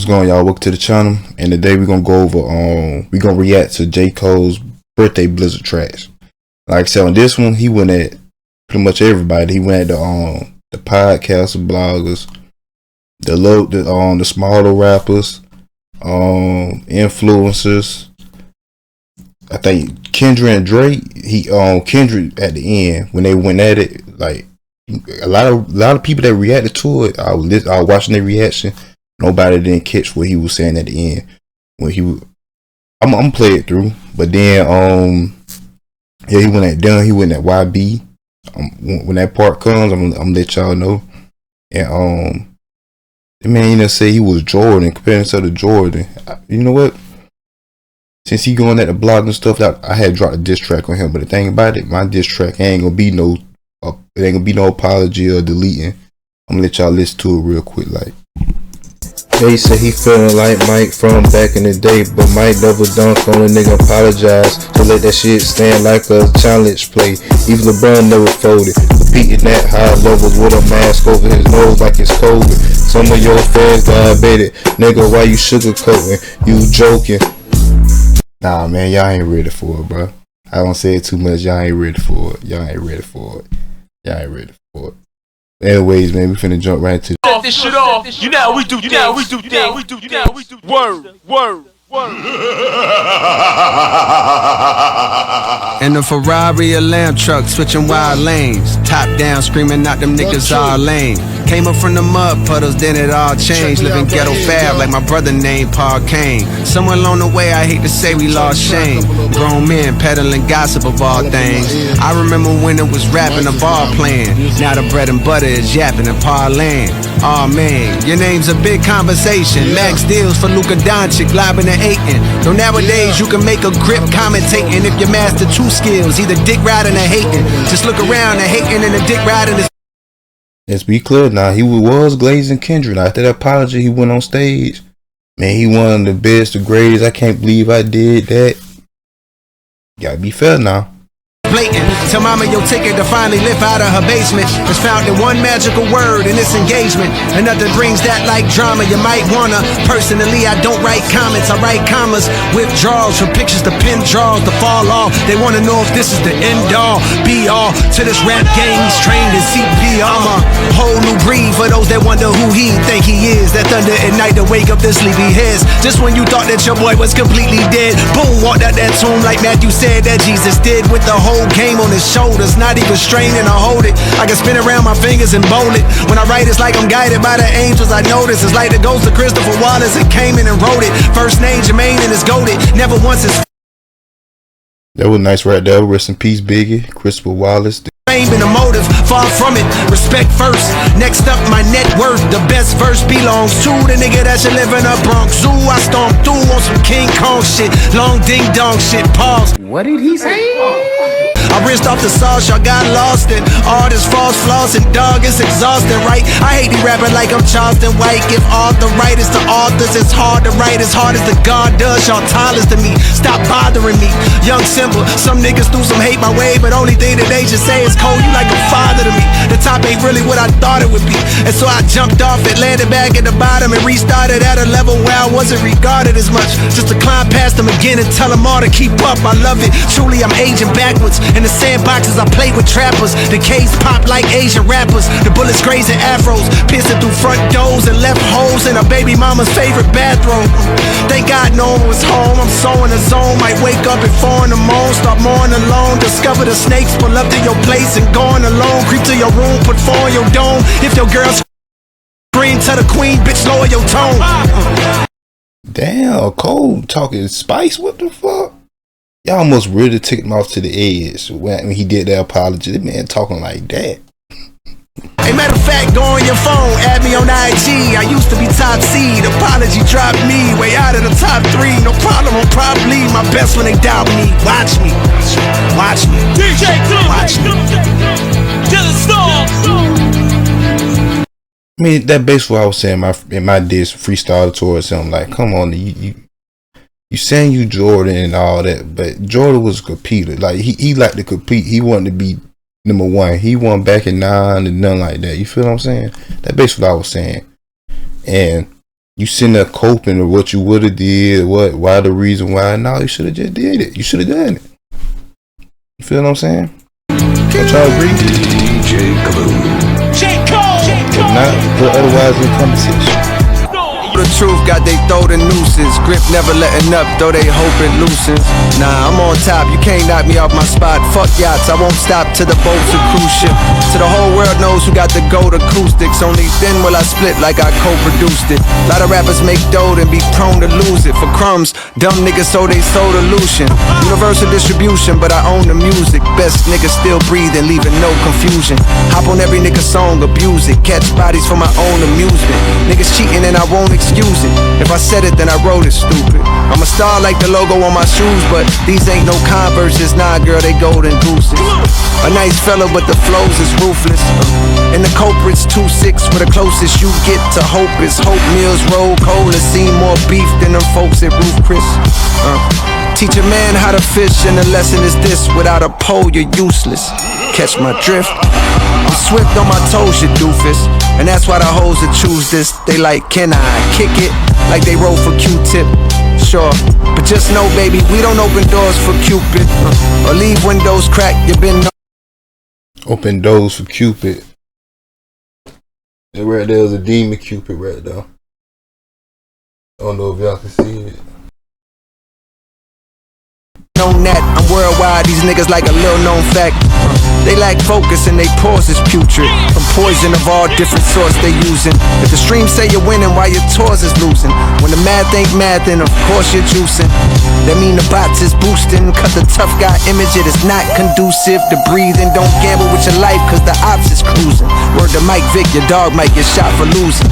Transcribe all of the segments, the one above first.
What's going on, y'all? Welcome to the channel. And today we're gonna go over we're gonna react to J. Cole's birthday Blizzard tracks. Like I said, on this one, he went at pretty much everybody. He went at the podcaster, bloggers, the smaller rappers, influencers. I think Kendrick and Drake. Kendrick at the end when they went at it, like a lot of people that reacted to it. I was watching their reaction. Nobody didn't catch what he was saying at the end when he was. I'm gonna play it through, but then yeah, he went at done. He went at YB. When that part comes, I'm gonna let y'all know. And the man say he was Jordan, comparing himself to Jordan. You know what? Since he going at the blog and stuff, I had dropped a diss track on him. But the thing about it, my diss track ain't gonna be no, it ain't gonna be no apology or deleting. I'm gonna let y'all listen to it real quick, like. They say he feeling like Mike from back in the day, but Mike never dunked on a nigga, apologize. So let that shit stand like a challenge play. Even LeBron never folded, repeating that high levels with a mask over his nose like it's COVID. Some of your fans diabetic, nigga, why you sugarcoating? You joking? Nah, man, y'all ain't ready for it, bro. I don't say it too much. Y'all ain't ready for it. Y'all ain't ready for it. Y'all ain't ready for it. Anyways, man, we finna jump right into set this shit off. You know how we do. You know how we do. You know how we do. You know how we do. Word. In the Ferrari, a lamb truck, switching wild lanes. Top down, screaming out them niggas all lame. Came up from the mud puddles, then it all changed. Living ghetto fab like my brother named Paul Kane. Somewhere along the way, I hate to say we lost shame. Grown men peddling gossip of all things. I remember when it was rapping, a ball playing. Now the bread and butter is yapping and parlaying. Aw man, your name's a big conversation. Max deals for Luka Doncic, lobbing and hating. Though nowadays you can make a grip commentating if you master two skills, either dick riding or hating. Just look around, the hating and the dick riding is. Let's be clear now, he was glazing Kendrick. After that apology, he went on stage. Man, he one of the best, the greatest. I can't believe I did that. Gotta be fair now. Blatant. Tell mama your ticket to finally live out of her basement is found in one magical word, and it's engagement. And nothing brings that like drama. You might wanna. Personally, I don't write comments, I write commas. Withdrawals from pictures to pin draws to fall off. They wanna know if this is the end all, be all to this rap game. He's trained in CPR. I'm a whole new breed for those that wonder who he think he is. That thunder at night to wake up the sleepy heads. Just when you thought that your boy was completely dead, boom, walked out that tomb like Matthew said that Jesus did, with the whole game on his shoulders, not even straining to hold it. I can spin around my fingers and bowl it. When I write, it's like I'm guided by the angels. I notice it's like the ghost of Christopher Wallace. It came in and wrote it. First name Jermaine and it's goated. Never once is. That was nice right there. Rest in peace, Biggie, Christopher Wallace. Been a motive, far from it. Respect first. Next up, my net worth. The best verse belongs to the nigga that should live in a Bronx Zoo. I storm through on some King Kong shit, long ding dong shit. Pause. What did he say? I rinsed off the sauce, y'all got lost in all this false flaws, and dog, it's exhausting, right? I hate these rapping like I'm Charleston White. Give author writers to authors, it's hard to write as hard as the God does. Y'all tallest to me, stop bothering me. Young Simba, some niggas threw some hate my way, but only thing that they just say is Cole, you like a father to me. The top ain't really what I thought it would be, and so I jumped off it, landed back at the bottom, and restarted at a level where I wasn't regarded as much. Just to climb past them again and tell them all to keep up. I love it, truly I'm aging backwards. In the sandboxes I play with trappers. The K's pop like Asian rappers. The bullets grazing afros, piercing through front doors and left holes in a baby mama's favorite bathroom. Thank God no one was home. I'm so in the zone. Might wake up at 4 in the morning, start mourning alone. Discover the snakes, pull up to your place and going alone. Creep to your room, put 4 in your dome. If your girl's scream to the queen, bitch, lower your tone. Damn, Cole talking spice. What the fuck? Y'all almost really took him off to the edge when he did that apology. That man talking like that. Hey, matter of fact, go on your phone, add me on IG. I used to be top seed. Apology dropped me way out of the top 3. No problem, I'm probably my best when they doubt me. Watch me. Watch me. DJ Watch me. To the storm. I mean, that basically what I was saying in my diss freestyle towards him. Like, come on, you saying you Jordan and all that, but Jordan was a competitor. Like he liked to compete. He wanted to be number one. He won back in 9 and nothing like that. You feel what I'm saying? That basically what I was saying. And you sitting there coping or what you would have did, why the reason why. No, you should have just did it. You should have done it. You feel what I'm saying? Don't y'all agree? DJ Glue. If not, put otherwise in conversation. The truth got they throw the nooses. Grip never letting up, though they hope it loosens. Nah, I'm on top, you can't knock me off my spot. Fuck yachts, I won't stop till the boat's a cruise ship. So the whole world knows who got the gold acoustics. Only then will I split like I co-produced it. A lot of rappers make dough and be prone to lose it. For crumbs, dumb niggas so they sold illusion. Universal distribution, but I own the music. Best niggas still breathing, leaving no confusion. Hop on every nigga song, abuse it. Catch bodies for my own amusement. Niggas cheating and I won't excuse it. If I said it, then I wrote it, stupid. I'm a star like the logo on my shoes, but these ain't no Converses. Nah, girl, they golden gooses. A nice fella, but the flows is ruthless. And the culprit's 2-6, where the closest you get to hope is Hope Mills roll cold and see more beef than them folks at Roof Chris. Teach a man how to fish, and the lesson is this: without a pole, you're useless. Catch my drift? I'm swift on my toes, you doofus. And that's why the hoes that choose this, they like, can I kick it? Like they roll for Q-tip. Sure, but just know, baby, we don't open doors for Cupid or leave windows cracked. You been Open doors for Cupid. That right there is a demon Cupid right there. I don't know if y'all can see it. known that I'm worldwide, these niggas like a little known fact. They lack focus and they pause is putrid. From poison of all different sorts they using. If the stream say you're winning while your tours is losing. When the math ain't math, then of course you're juicing. That mean the bots is boosting. Cut the tough guy image, it is not conducive to breathing. Don't gamble with your life cause the ops is cruising. Word to Mike Vick, your dog might get shot for losing.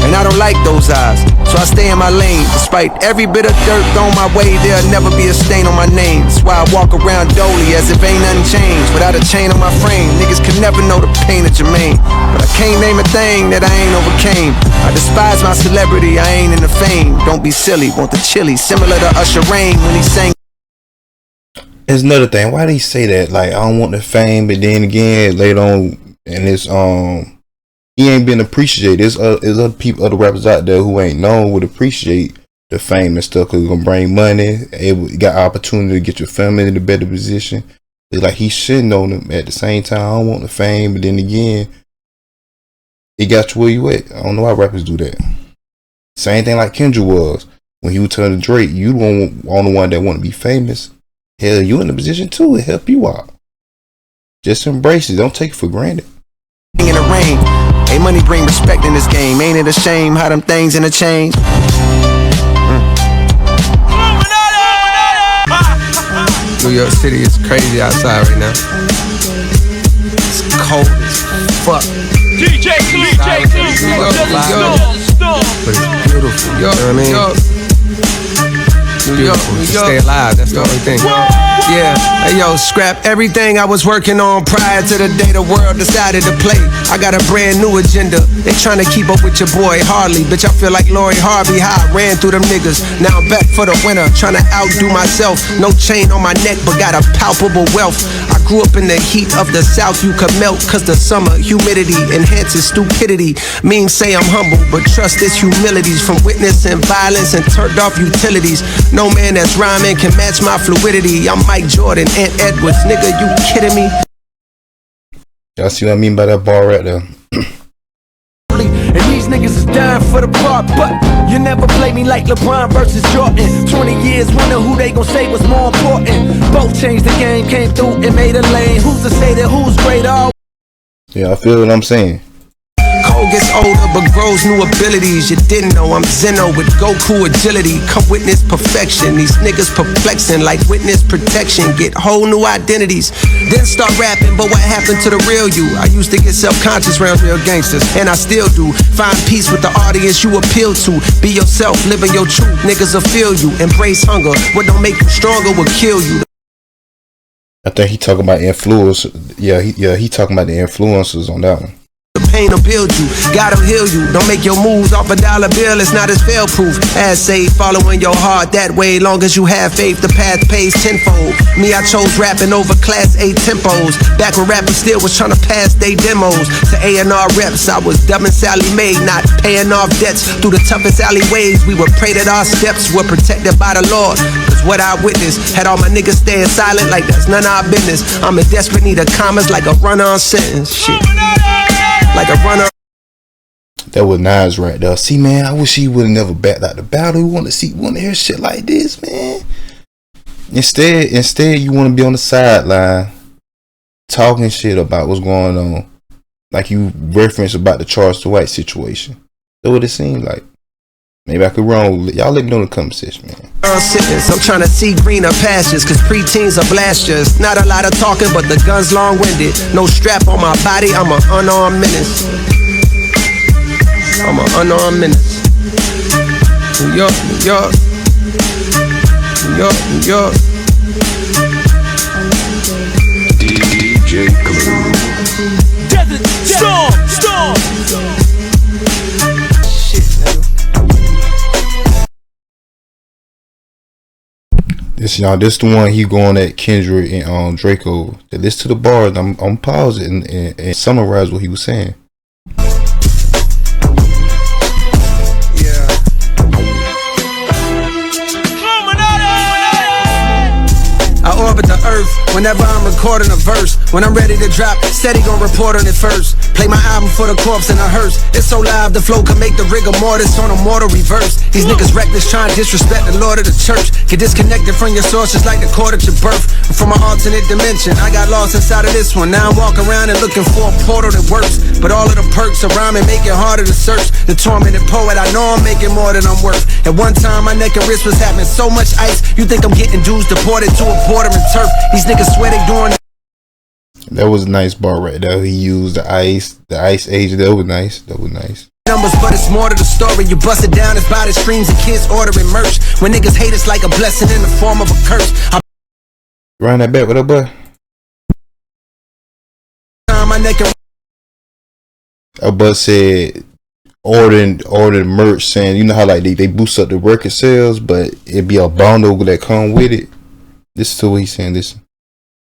And I don't like those eyes, so I stay in my lane. Despite every bit of dirt thrown my way, there'll never be a stain on my name. That's why I walk around dolly as if ain't nothing changed. Without a chain on my frame, niggas can never know the pain of Jermaine. But I can't name a thing that I ain't overcame. I despise my celebrity, I ain't in the fame. Don't be silly, want the chili, similar to Usher Rain when he sang. There's another thing, why did he say that? Like, I don't want the fame, but then again, later on, and it's he ain't been appreciated. There's other people, other rappers out there who ain't known would appreciate the fame and stuff because it's gonna bring money. You got opportunity to get your family in a better position. It's like he shitting on them at the same time. I don't want the fame, but then again, it got you where you at. I don't know why rappers do that. Same thing like Kendrick was when he was turning to Drake. You the only one that want to be famous. Hell, you in the position too. It help you out. Just embrace it. Don't take it for granted. In the rain, hey, money bring respect in this game. Ain't it a shame how them things interchange? New York City is crazy outside right now. It's cold as fuck. DJ Clue, But it's beautiful. You know what I mean? New York, stay alive, that's the only thing. Yeah, hey yo, scrap everything I was working on prior to the day the world decided to play. I got a brand new agenda. They trying to keep up with your boy Harley. Bitch, I feel like Lori Harvey, how I ran through them niggas. Now I'm back for the winter, trying to outdo myself. No chain on my neck, but got a palpable wealth. I grew up in the heat of the South, you could melt. Cause the summer humidity enhances stupidity. Means say I'm humble, but trust this humility's from witnessing violence and turned off utilities. No man that's rhyming can match my fluidity. I'm Mike Jordan, Ant Edwards, nigga, you kidding me? Y'all see what I mean by that bar right there? And these niggas is dying for the part, but you never play me like LeBron versus Jordan. 20 years winner, who they gon' say was more important? Both changed the game, came through and made a lane. Who's to say that who's greater? Yeah, I feel what I'm saying. Cole gets older but grows new abilities. You didn't know I'm Zeno with Goku agility. Come witness perfection. These niggas perplexing like witness protection. Get whole new identities. Then start rapping, but what happened to the real you? I used to get self-conscious around real gangsters, and I still do. Find peace with the audience you appeal to. Be yourself, living your truth. Niggas will feel you. Embrace hunger. What don't make you stronger will kill you. I think he talking about influence. Yeah, he talking about the influencers on that one. pain will build you. God will heal you. Don't make your moves off a dollar bill. It's not as fail proof as say following your heart that way. Long as you have faith, the path pays tenfold. Me, I chose rapping over class A tempos. Back when rappers still was trying to pass they demos to A&R reps. I was dubbing Sally Mae, not paying off debts. Through the toughest alleyways, we would pray that our steps were protected by the Lord. Cause what I witnessed had all my niggas staying silent like that's none of our business. I'm in desperate need of commas like a run-on sentence. Shit. Like a run-on. That was Nas right there. See, man, I wish he would have never backed out the battle. We want to hear shit like this, man. Instead, you want to be on the sideline talking shit about what's going on, like you referenced about the Charles White situation. That's what it seemed like. Maybe I could wrong. Y'all let me know in the comment section, man. I'm trying to see greener pastures, cause preteens are blasters. Not a lot of talking, but the gun's long-winded. No strap on my body, I'm an unarmed menace. I'm an unarmed menace. New York, New York. New York, New York. DJ Clue. Desert Storm. Shit, nigga. This the one he going at Kendrick and Draco. Listen to the bars. I'm pause it and summarize what he was saying. I orbit the earth whenever I'm recording a verse. When I'm ready to drop, steady gon' report on it first. Play my album for the corpse in a hearse. It's so live, the flow can make the rigor mortis on a mortal reverse. These niggas reckless trying to disrespect the Lord of the church. Get disconnected from your source just like the cord at your birth. I'm from an alternate dimension, I got lost inside of this one. Now I'm walking around and looking for a portal that works. But all of the perks around me make it harder to search. The tormented poet, I know I'm making more than I'm worth. At one time my neck and wrist was having so much ice. You think I'm getting dudes deported to a border and turf. These niggas swear they doing. That was a nice bar right there. He used the ice age. That was nice. Numbers, but it's more to the story. You bust it down, it's by the streams and kids ordering merch. When niggas hate it's like a blessing in the form of a curse. Run that back with that boy. My neck and A bus said ordering merch, saying you know how like they boost up the record sales, but it be a bundle that come with it. This is what he's saying. Listen.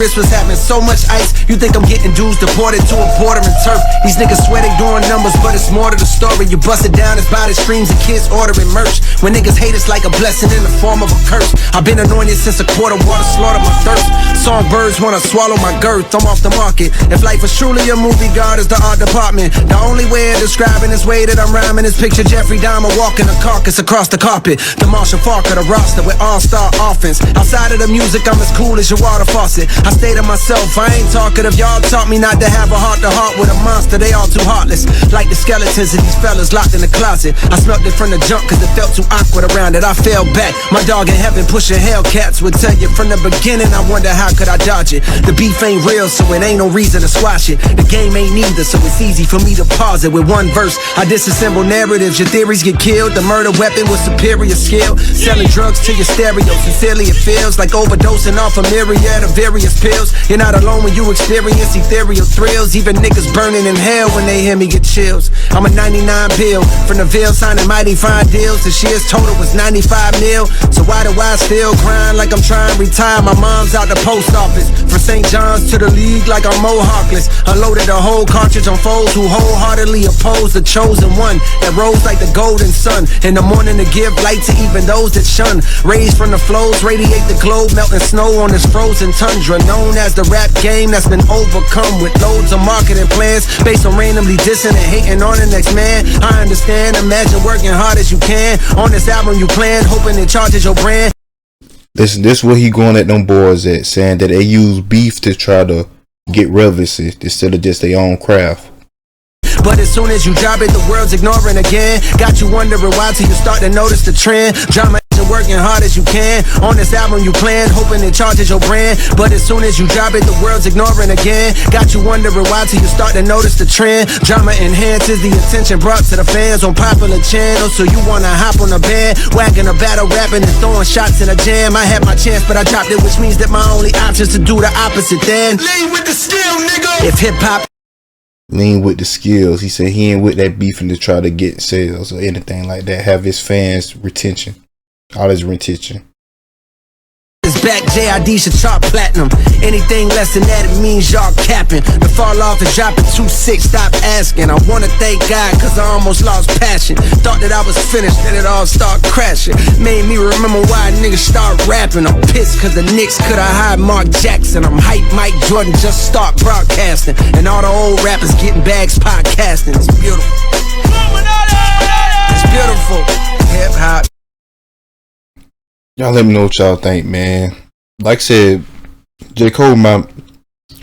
wrist was having so much ice. You think I'm getting dudes deported to a border and turf. These niggas swear they doing numbers, but it's more to the story. You bust it down, it's by the streams and kids ordering merch. When niggas hate it's like a blessing in the form of a curse. I've been anointed since a quart of water slaughtered my thirst. Songbirds wanna swallow my girth, I'm off the market. If life was truly a movie, God is the art department. The only way of describing this way that I'm rhyming is picture Jeffrey Dahmer walking a carcass across the carpet. The Marshall Falk of the roster with all-star offense. Outside of the music, I'm as cool as your water faucet. I stay to myself, I ain't talkative. Y'all taught me not to have a heart-to-heart with a monster. They all too heartless, like the skeletons of these fellas locked in the closet. I smelt it from the jump cause it felt too awkward around it. I fell back, my dog in heaven pushing Hellcats would tell you from the beginning. I wonder how could I dodge it. The beef ain't real, so it ain't no reason to squash it. The game ain't neither, so it's easy for me to pause it. With one verse, I disassemble narratives. Your theories get killed, the murder weapon with superior skill. Selling drugs to your stereo, sincerely it feels like overdosing off a myriad of various pills. You're not alone when you experience ethereal thrills. Even niggas burning in hell when they hear me get chills. I'm a 99 bill, from the Ville signing mighty fine deals. The shares total was 95 mil. So why do I still grind like I'm trying to retire? My mom's out the post office, from St. John's to the league like I'm Mohawkless. Unloaded a whole cartridge on foes who wholeheartedly oppose the chosen one that rose like the golden sun in the morning to give light to even those that shun. Raised from the flows, radiate the globe, melting snow on this frozen tundra. Known as the rap game that's been overcome with loads of marketing plans based on randomly dissing and hating on the next man. I understand, imagine working hard as you can on this album you plan, hoping it charges your brand. Listen, this what he going at them boys at, saying that they use beef to try to get relevancy instead of just their own craft. But as soon as you drop it, the world's ignoring again. Got you wondering why till you start to notice the trend. Drama isn't working hard as you can. On this album you plan, hoping it charges your brand. But as soon as you drop it, the world's ignoring again. Got you wondering why till you start to notice the trend. Drama enhances the attention brought to the fans on popular channels. So you wanna hop on a band, wagging a battle, rapping and throwing shots in a jam. I had my chance, but I dropped it, which means that my only option's to do the opposite then. Lead with the skill, nigga. If hip-hop lean with the skills. He said he ain't with that beefing to try to get sales or anything like that. Have his fans retention, all his retention. It's back, JID should chart platinum. Anything less than that, it means y'all capping. The fall off is dropping 2-6, stop asking. I wanna thank God, cause I almost lost passion. Thought that I was finished, then it all start crashing. Made me remember why niggas start rapping. I'm pissed cause the Knicks could've hired Mark Jackson. I'm hype Mike Jordan, just start broadcasting. And all the old rappers getting bags podcasting. It's beautiful. It's beautiful. Hip hop. Y'all let me know what y'all think, man. Like I said, J. Cole,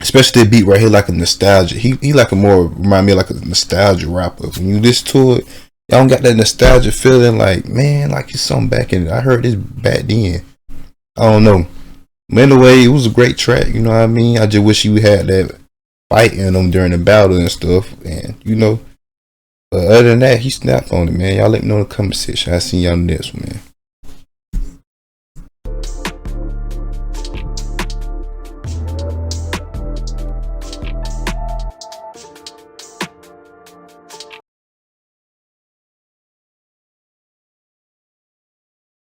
especially the beat right here, like a nostalgia. He like a more, remind me of like a nostalgia rapper. When you listen to it, y'all don't got that nostalgia feeling like, man, like it's something back in it. I heard this back then. I don't know. But anyway, it was a great track, you know what I mean? I just wish he had that fight in him during the battle and stuff. And, you know, but other than that, he snapped on it, man. Y'all let me know in the comment section. I'll see y'all in the next one, man.